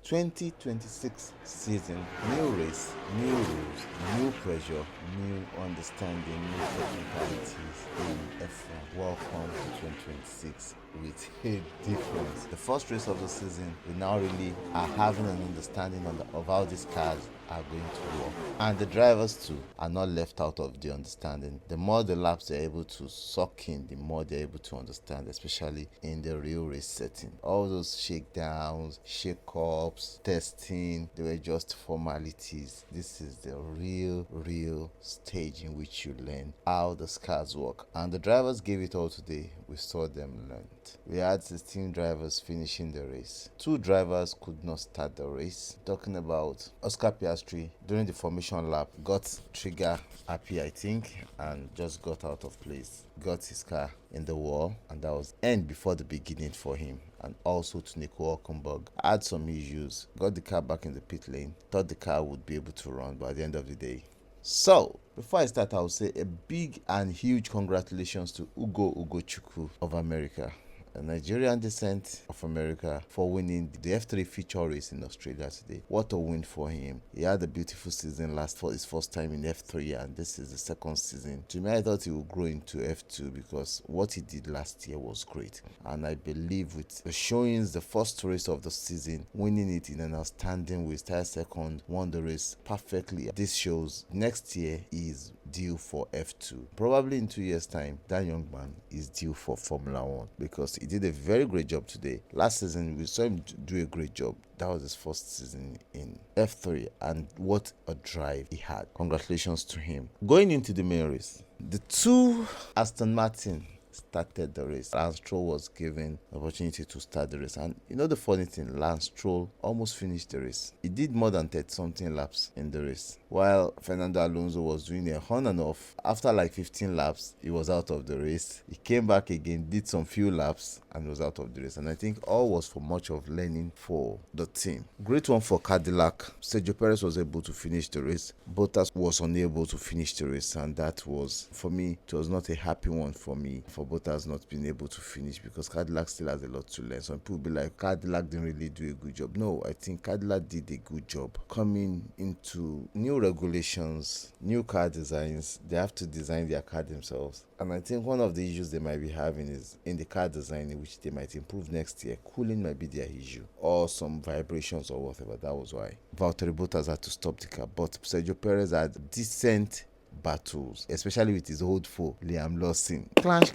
2026 season, new race, new rules, new pressure, new understanding, new technicalities in F1. Welcome to 2026 with a difference. The first race of the season, we now really are having an understanding of how these cars are going to work. And the drivers too are not left out of the understanding. The more the laps they're able to suck in, the more they're able to understand, especially in the real race setting. All those shakedowns, shake-ups, testing, they were just formalities. This is the real stage in which you learn how the cars work. And the drivers gave it all today. We saw them learn. We had 16 drivers finishing the race. 2 drivers could not start the race. Talking about Oscar Piastri during the formation lap, got trigger happy, I think, and just got out of place. Got his car in the wall, and that was end before the beginning for him. And also to Nico Hulkenberg, had some issues, got the car back in the pit lane, thought the car would be able to run, but at the end of the day. So, before I start, I will say a big and huge congratulations to Ugo Ugochukwu of America, a Nigerian descent of America, for winning the F3 feature race in Australia today. What a win for him. He had a beautiful season last for his first time in F3, and this is the second season. To me, I thought he would grow into F2 because what he did last year was great. And I believe with the showings, the first race of the season, winning it in an outstanding way, started second, won the race perfectly. This shows next year he is due for F2. Probably in 2 years' time, that young man is due for Formula 1 because he did a very great job today. Last season, we saw him do a great job. That was his first season in F3, and what a drive he had. Congratulations to him. Going into the main race, the 2 Aston Martin started the race. Lance Stroll was given the opportunity to start the race, and you know the funny thing, Lance Stroll almost finished the race. He did more than 30 something laps in the race, while Fernando Alonso was doing a on and off. After like 15 laps, he was out of the race. He came back again, did some few laps, and was out of the race. And I think all was for much of learning for the team. Great one for Cadillac. Sergio Perez was able to finish the race. Bottas was unable to finish the race, and that was, for me, it was not a happy one for me, for Bottas not being able to finish, because Cadillac still has a lot to learn. Some people will be like, Cadillac didn't really do a good job. No, I think Cadillac did a good job. Coming into new regulations, new car designs, they have to design their car themselves. And I think one of the issues they might be having is in the car design, which they might improve next year. Cooling might be their issue, or some vibrations or whatever. That was why Valtteri Bottas had to stop the car. But Sergio Perez had decent battles, especially with his old foe Liam Lawson. Clash.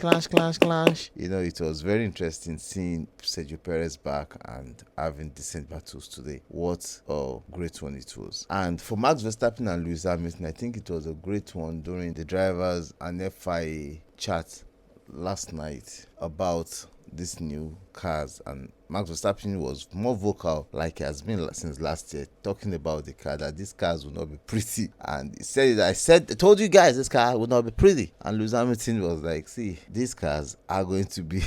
You know, it was very interesting seeing Sergio Perez back and having decent battles today. What a great one it was. And for Max Verstappen and Lewis Hamilton, I think it was a great one during the drivers and FIA chat last night about these new cars, and Max Verstappen was more vocal, like he has been since last year, talking about the car, that these cars will not be pretty. And he said, I told you guys this car will not be pretty. And Lewis Hamilton was like, see, these cars are going to be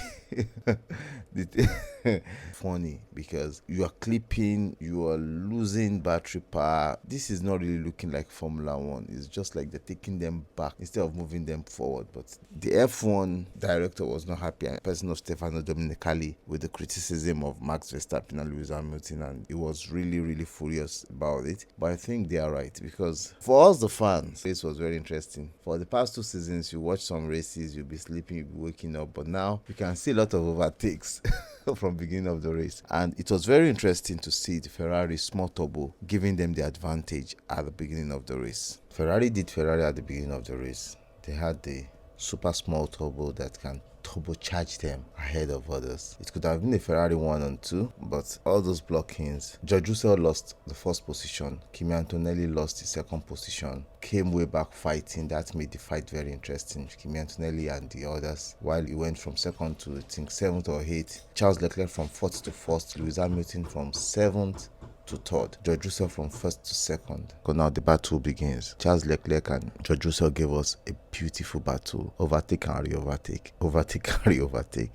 funny, because you are clipping, you are losing battery power. This is not really looking like Formula 1. It's just like they're taking them back instead of moving them forward. But the F1 director was not happy, and person of Stefano Domenicali, with the criticism of Max Verstappen and Lewis Hamilton, and he was really furious about it. But I think they are right, because for us the fans, this was very interesting. For the past 2 seasons, you watch some races, you'll be sleeping, you'll be waking up, but now you can see a lot of overtakes from beginning of the race. And it was very interesting to see the Ferrari small turbo giving them the advantage at the beginning of the race. Ferrari at the beginning of the race. They had the super small turbo that can turbocharge them ahead of others. It could have been a Ferrari 1 and 2, but all those blockings. George Russell lost the first position. Kimi Antonelli lost the second position. Came way back fighting. That made the fight very interesting. Kimi Antonelli and the others, while he went from second to, I think, 7th or 8th. Charles Leclerc from 4th to 1st. Lewis Hamilton from 7th to 3rd. George Russell from 1st to 2nd. So now the battle begins. Charles Leclerc and George Russell gave us a beautiful battle. Overtake and re-overtake.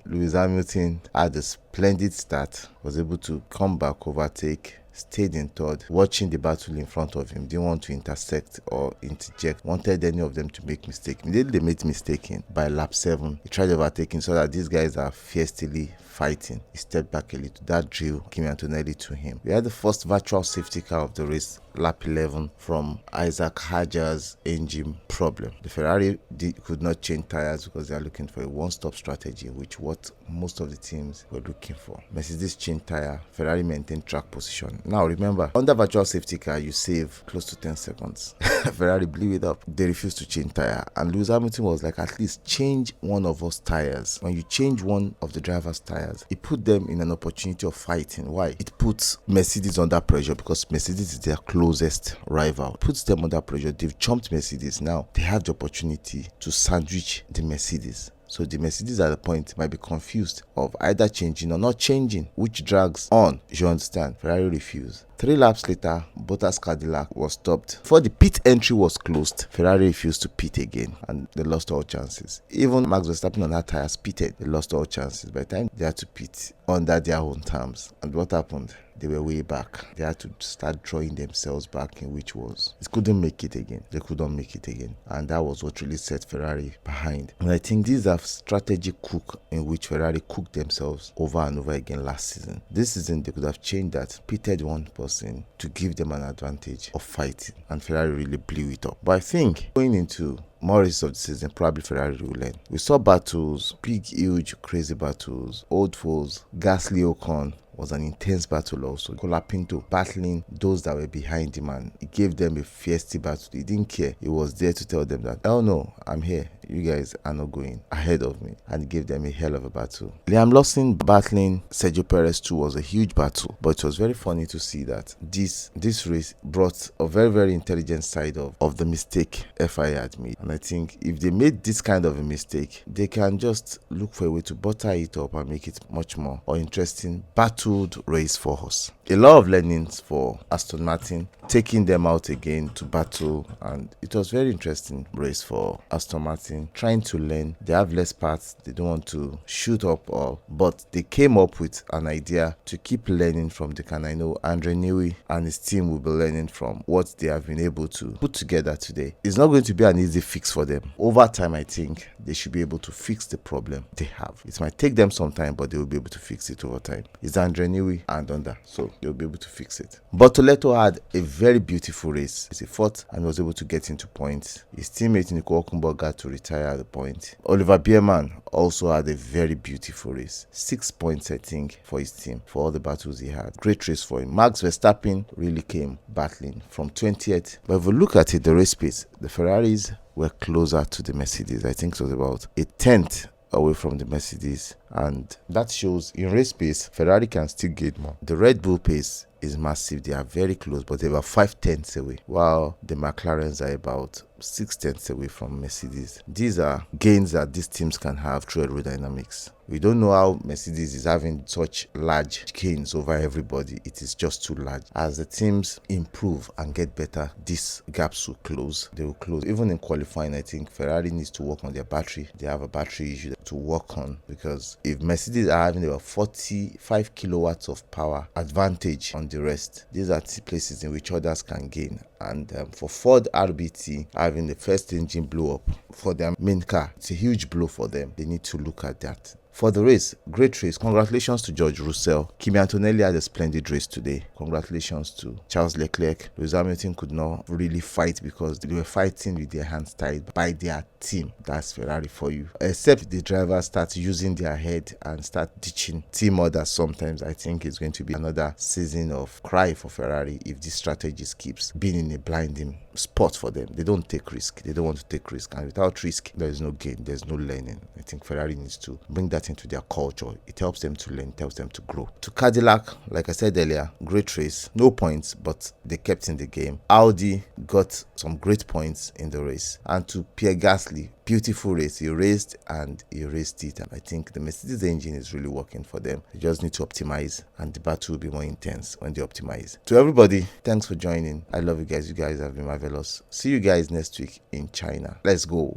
Lewis Hamilton had a splendid start. Was able to come back, overtake, stayed in third, watching the battle in front of him, didn't want to intersect or interject, wanted any of them to make mistake. Immediately they made mistake by lap 7. He tried overtaking so that these guys are fiercely fighting. He stepped back a little. That drew Kimi Antonelli to him. We had the first virtual safety car of the race, lap 11, from Isaac Hajar's engine problem. The Ferrari could not change tires because they are looking for a one-stop strategy, which what most of the teams were looking for. Mercedes changed tire, Ferrari maintained track position. Now remember, under virtual safety car, you save close to 10 seconds. Ferrari blew it up. They refused to change tire, and Lewis Hamilton was like, at least change one of us tires. When you change one of the driver's tires, it put them in an opportunity of fighting. Why? It puts Mercedes under pressure because Mercedes is their closest rival. It puts them under pressure. They've jumped Mercedes. Now they have the opportunity to sandwich the Mercedes. So the Mercedes at the point might be confused of either changing or not changing, which drags on. You understand? Ferrari refused. 3 laps later, Bottas Cadillac was stopped. Before the pit entry was closed, Ferrari refused to pit again and they lost all chances. Even Max Verstappen on that tires pitted. They lost all chances. By the time they had to pit under their own terms. And what happened? They were way back. They had to start drawing themselves back in which was. They couldn't make it again. They couldn't make it again. And that was what really set Ferrari behind. And I think these are strategic cook in which Ferrari cooked themselves over and over again last season. This season, they could have changed that, pitted one person to give them an advantage of fighting. And Ferrari really blew it up. But I think going into more races of the season, probably Ferrari will learn. We saw battles, big, huge, crazy battles, old foes. Gasly Ocon was an intense battle also. Colapinto battling those that were behind him, and he gave them a feisty battle. He didn't care. He was there to tell them that, oh no, I'm here. You guys are not going ahead of me. And he gave them a hell of a battle. Liam Lawson battling Sergio Perez too was a huge battle. But it was very funny to see that this race brought a very, very intelligent side of the mistake FIA had made. And I think if they made this kind of a mistake, they can just look for a way to butter it up and make it much more interesting battled race for us. A lot of learnings for Aston Martin, taking them out again to battle, and it was very interesting race for Aston Martin, trying to learn. They have less parts, they don't want to shoot up but they came up with an idea to keep learning from the can. I know Andre Newey and his team will be learning from what they have been able to put together today. It's not going to be an easy fix for them. Over time, I think they should be able to fix the problem they have. It might take them some time, but they will be able to fix it over time. It's Andre Newey and Honda, so they'll be able to fix it. Bortoleto had a very beautiful race. He fought and was able to get into points. His teammate Nico Hülkenberg got to retire at the point. Oliver Biermann also had a very beautiful race. 6 points, I think, for his team for all the battles he had. Great race for him. Max Verstappen really came battling from 20th. But if we look at it, the race pace, the Ferraris were closer to the Mercedes. I think it was about a tenth away from the Mercedes, and that shows in race pace Ferrari can still get more. The Red Bull pace is massive. They are very close, but they're about 5 tenths away, while the McLarens are about 6 tenths away from Mercedes. These are gains that these teams can have through aerodynamics. We don't know how Mercedes is having such large gains over everybody. It is just too large. As the teams improve and get better, these gaps will close. They will close. Even in qualifying, I think Ferrari needs to work on their battery. They have a battery issue to work on, because if Mercedes are having about 45 kilowatts of power advantage on the rest, these are places in which others can gain. And for Ford RBT having the first engine blow up for their main car, it's a huge blow for them. They need to look at that. For the race, great race. Congratulations to George Russell. Kimi Antonelli had a splendid race today. Congratulations to Charles Leclerc. Lewis Hamilton could not really fight because they were fighting with their hands tied by their team. That's Ferrari for you. Except the drivers start using their head and start ditching team orders sometimes. I think it's going to be another season of cry for Ferrari if this strategy keeps being in a blinding spot for them. They don't take risk. They don't want to take risk. And without risk, there is no gain. There's no learning. I think Ferrari needs to bring that into their culture. It helps them to learn, it helps them to grow. To Cadillac, like I said earlier, great race. No points, but they kept in the game. Audi got some great points in the race. And to Pierre Gasly, beautiful race. He raced and he raced it. And I think the Mercedes engine is really working for them. They just need to optimize, and the battle will be more intense when they optimize. To everybody, thanks for joining. I love you guys. You guys have been marvelous. See you guys next week in China. Let's go.